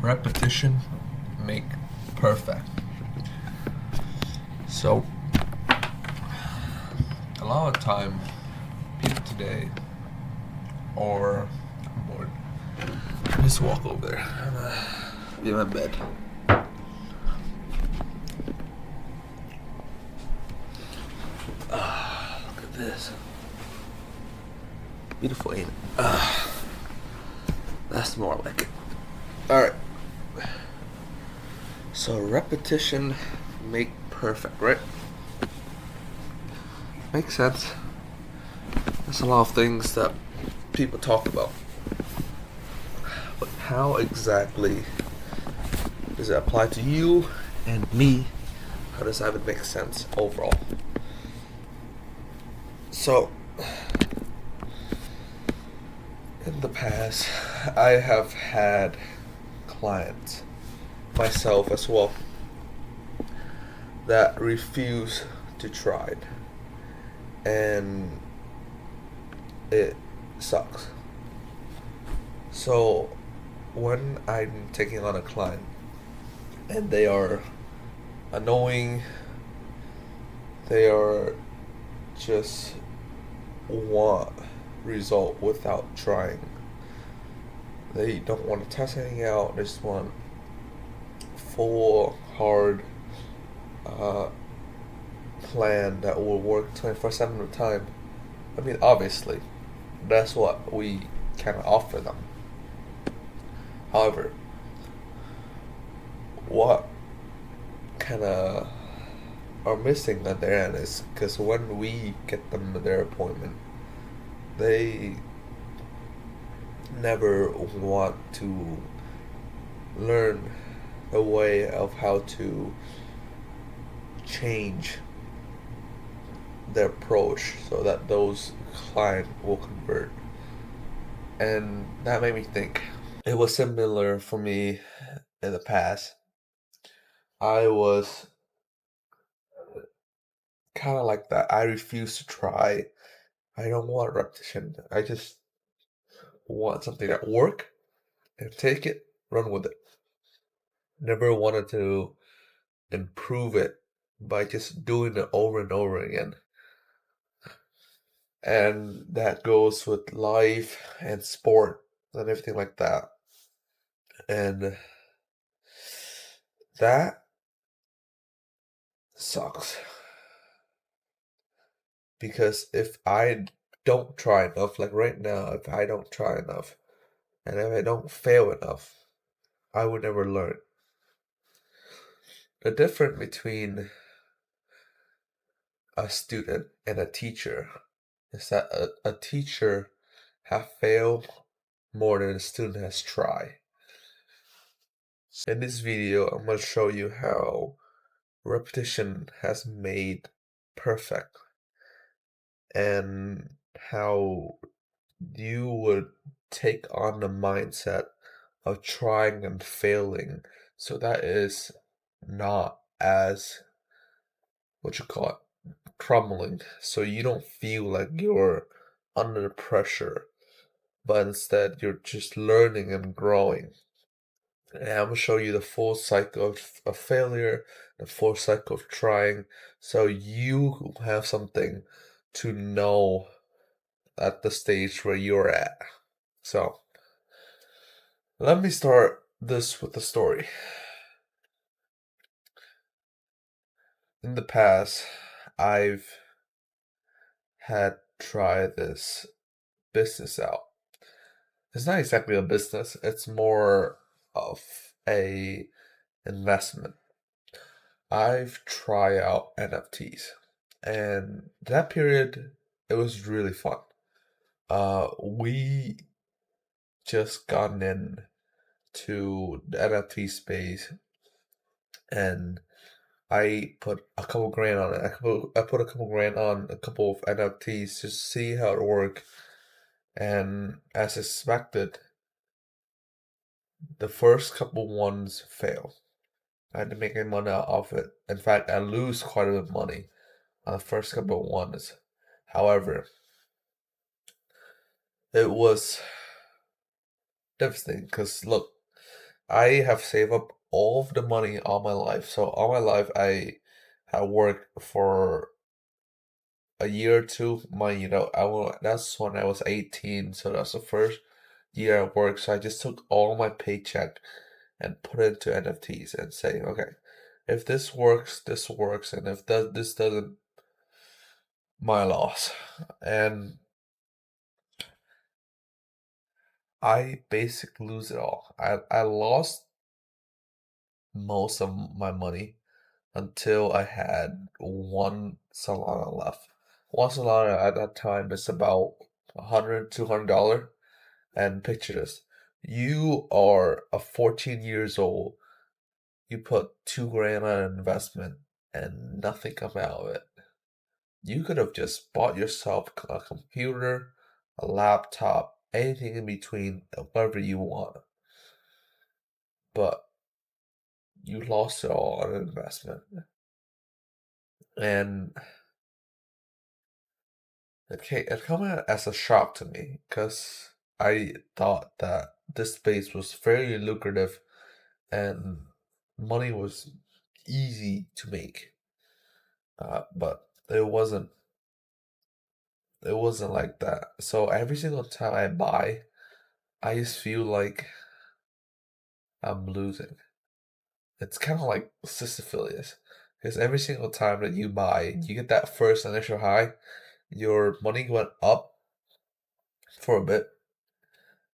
repetition make perfect. So, a lot of time, people today, or I'm bored. Just walk over there. I'm gonna be in my bed. Look at this. Beautiful, ain't it? That's more like it. Alright. So repetition make perfect, right? Makes sense. There's a lot of things that people talk about. But how exactly does it apply to you and me? How does that even make sense overall? So, in the past, I have had clients, myself as well, that refuse to try it. And it sucks. So, when I'm taking on a client and they are annoying, they are just want result without trying. They don't want to test anything out. They just want full hard plan that will work 24/7 of the time. I mean, obviously, that's what we can offer them. However, what kind of are missing at their end is because when we get them their appointment, they never want to learn a way of how to change their approach so that those clients will convert. And that made me think. It was similar for me in the past. I was kind of like that. I refuse to try. I don't want repetition. I just want something that work and take it, run with it. Never wanted to improve it by just doing it over and over again. And that goes with life and sport and everything like that. And that sucks. Because if I don't try enough, like right now, if I don't try enough, and if I don't fail enough, I would never learn. The difference between a student and a teacher is that a teacher have failed more than a student has tried. In this video, I'm going to show you how repetition has made perfect and how you would take on the mindset of trying and failing so that is not as what you call it crumbling, so you don't feel like you're under pressure, but instead you're just learning and growing. And I'm gonna show you the full cycle of failure, the full cycle of trying, so you have something to know at the stage where you're at. So let me start this with a story. In the past, I've had tried this business out. It's not exactly a business, it's more of a investment. I've tried out NFTs, and that period it was really fun. We just gotten in to the NFT space, and I put a couple grand on it. I put a couple grand on a couple of NFTs to see how it worked. And as expected, the first couple ones failed. I had to make any money out of it. In fact, I lose quite a bit of money on the first couple of ones. However, it was devastating because look, I have saved up all of the money all my life. So all my life I have worked for a year or two. That's when I was 18, so that's the first year I worked. So I just took all my paycheck and put it into NFTs and say, okay, if this works, and if this doesn't, my loss. And I basically lose it all. I lost most of my money until I had one Solana left. One Solana at that time is about $100, $200. And picture this. You are a 14 years old. You put 2 grand on an investment and nothing come out of it. You could have just bought yourself a computer, a laptop, anything in between, whatever you want. But you lost it all on an investment. And it came as a shock to me because I thought that this space was very lucrative and money was easy to make. But it wasn't like that. So every single time I buy, I just feel like I'm losing. It's kind of like Sisyphus, because every single time that you buy, you get that first initial high, your money went up for a bit,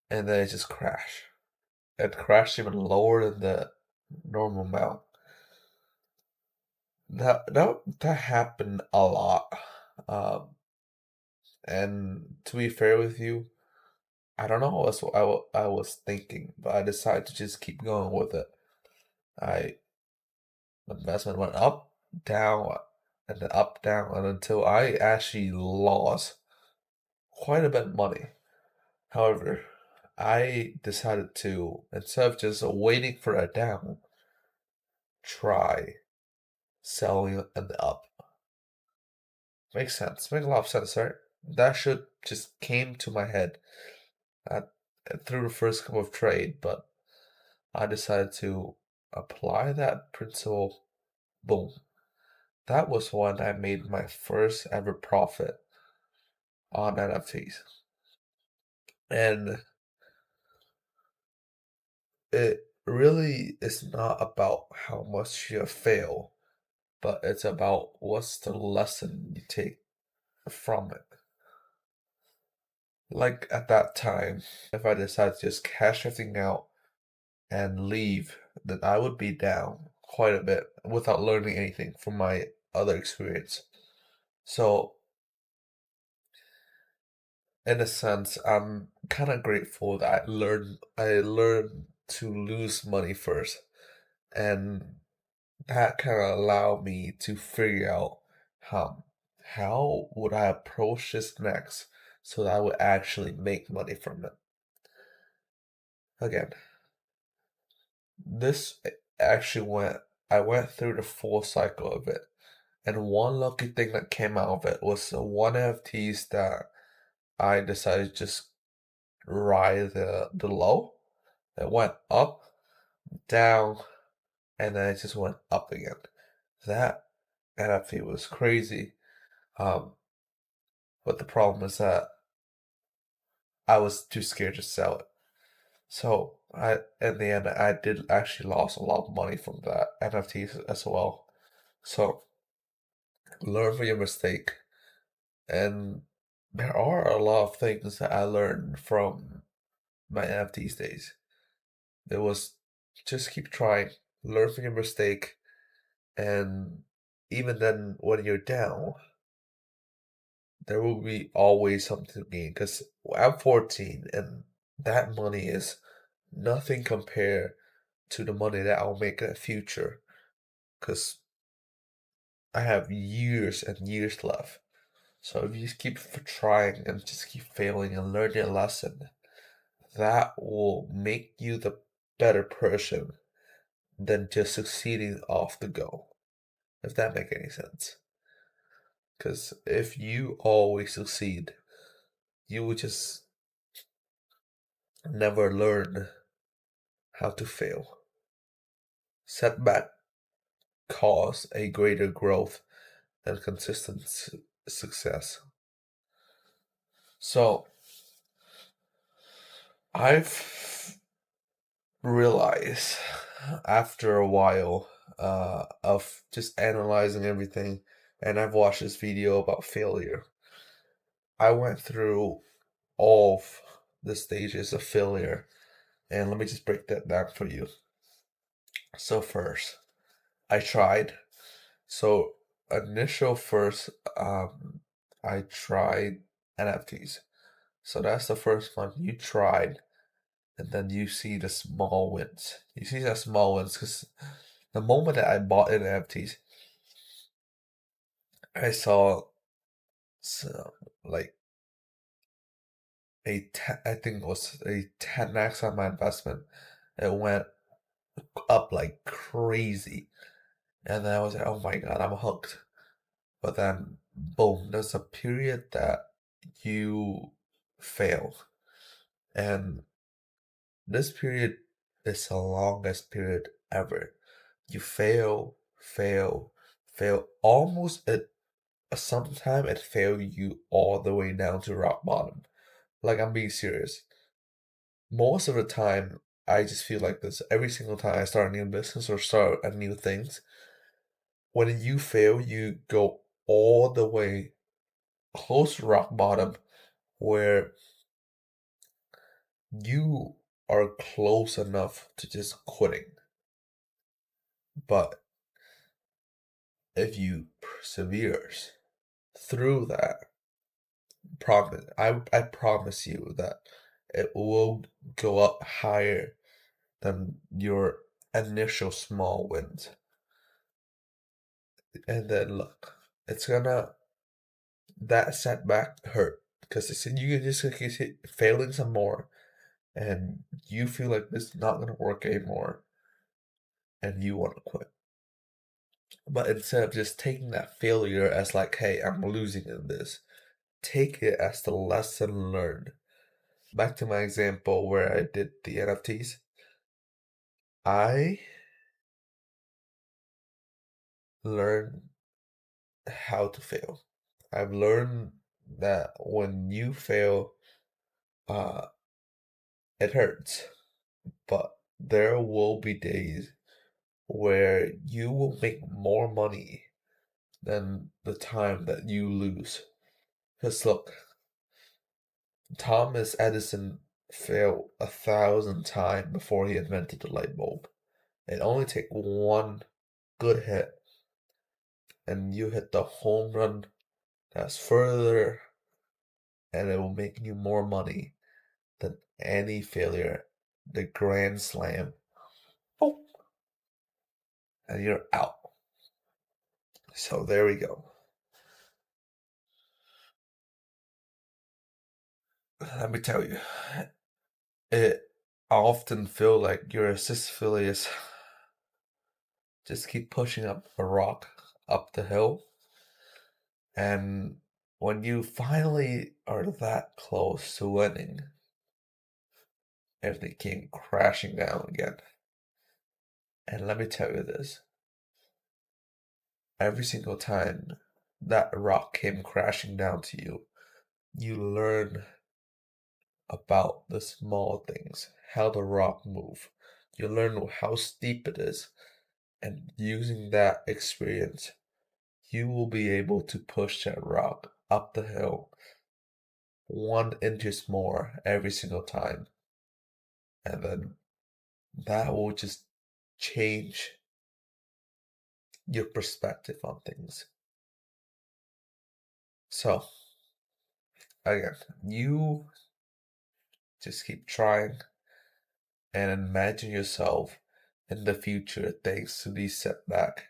and then it just crashed. It crashed even lower than the normal amount. That happened a lot. Um, and to be fair with you, I don't know I was thinking, but I decided to just keep going with it. I investment went up, down, and then up, down, and until I actually lost quite a bit of money. However, I decided to, instead of just waiting for a down, try selling in the up. Makes sense. Make a lot of sense, right? That should just came to my head at, through the first couple of trade, but I decided to apply that principle. Boom. That was when I made my first ever profit on NFTs. And it really is not about how much you fail, but it's about what's the lesson you take from it. Like at that time, if I decided to just cash everything out and leave, then I would be down quite a bit without learning anything from my other experience. So, in a sense, I'm kind of grateful that I learned to lose money first, and that kind of allowed me to figure out how how would I approach this next so that I would actually make money from it. Again, this actually went I went through the full cycle of it. And one lucky thing that came out of it was the one NFTs that I decided to just ride the low. It went up, down, and then it just went up again. That NFT was crazy. Um, but the problem is that I was too scared to sell it. So in the end, I did actually lost a lot of money from that NFTs as well. So learn from your mistake, and there are a lot of things that I learned from my NFTs days. It was just keep trying, learn from your mistake, and even then, when you're down, there will be always something to gain. Because I'm 14, and that money is nothing compared to the money that I'll make in the future. Because I have years and years left. So if you just keep trying and just keep failing and learn your lesson, that will make you the better person than just succeeding off the go. If that make any sense. Because if you always succeed, you will just never learn how to fail. Setback cause a greater growth than consistent success. So I've realized after a while of just analyzing everything, and I've watched this video about failure. I went through all of the stages of failure, and let me just break that down for you. So first, I tried. So initial first, I tried NFTs. So that's the first one you tried, and then you see the small wins. You see the small wins because the moment that I bought NFTs, I saw some, like I think it was a 10x on my investment. It went up like crazy, and then I was like, "Oh my God, I'm hooked." But then, boom, there's a period that you fail, and this period is the longest period ever. You fail, fail, fail. Almost at sometime it fail you all the way down to rock bottom. Like I'm being serious. Most of the time, I just feel like this every single time I start a new business or start a new things. When you fail, you go all the way close to rock bottom, where you are close enough to just quitting. But if you perseveres through that, I promise you that it will go up higher than your initial small wins. And then look, it's gonna that setback hurt because you just keep failing some more, and you feel like this is not gonna work anymore, and you want to quit. But instead of just taking that failure as like, hey, I'm losing in this, take it as the lesson learned. Back to my example where I did the NFTs. I learned how to fail. I've learned that when you fail, uh, it hurts, but there will be days where you will make more money than the time that you lose. Because look, Thomas Edison failed 1,000 times before he invented the light bulb. It only takes one good hit, and you hit the home run that's further, and it will make you more money than any failure. The grand slam, boom, and you're out. So there we go. Let me tell you, it I often feel like your Sisyphus just keep pushing up a rock up the hill, and when you finally are that close to winning, everything came crashing down again. And let me tell you this, every single time that rock came crashing down to you, you learn about the small things, how the rock move. You learn how steep it is, and using that experience, you will be able to push that rock up the hill 1 inches more every single time. And then that will just change your perspective on things. So, again, you just keep trying and imagine yourself in the future thanks to these setback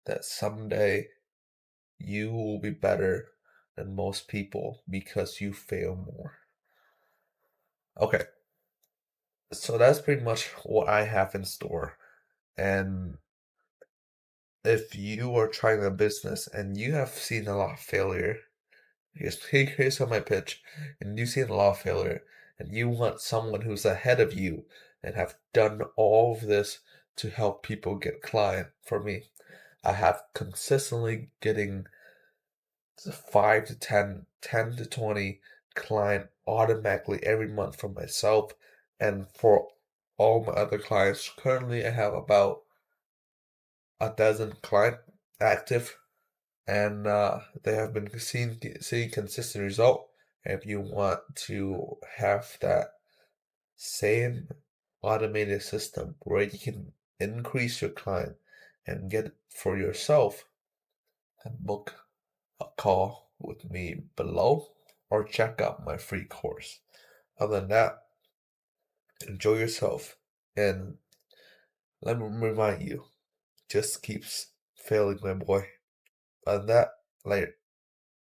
that someday you will be better than most people because you fail more. Okay, so that's pretty much what I have in store. And if you are trying a business and you have seen a lot of failure, here's my pitch, and you've seen a lot of failure, and you want someone who's ahead of you and have done all of this to help people get client for me. I have consistently getting 5 to 10, 10 to 20 client automatically every month for myself and for all my other clients. Currently, I have about a dozen client active, and they have been seeing consistent result. If you want to have that same automated system where you can increase your client and get it for yourself, and book a call with me below or check out my free course. Other than that, enjoy yourself and let me remind you, just keeps failing, my boy. Other than that, later.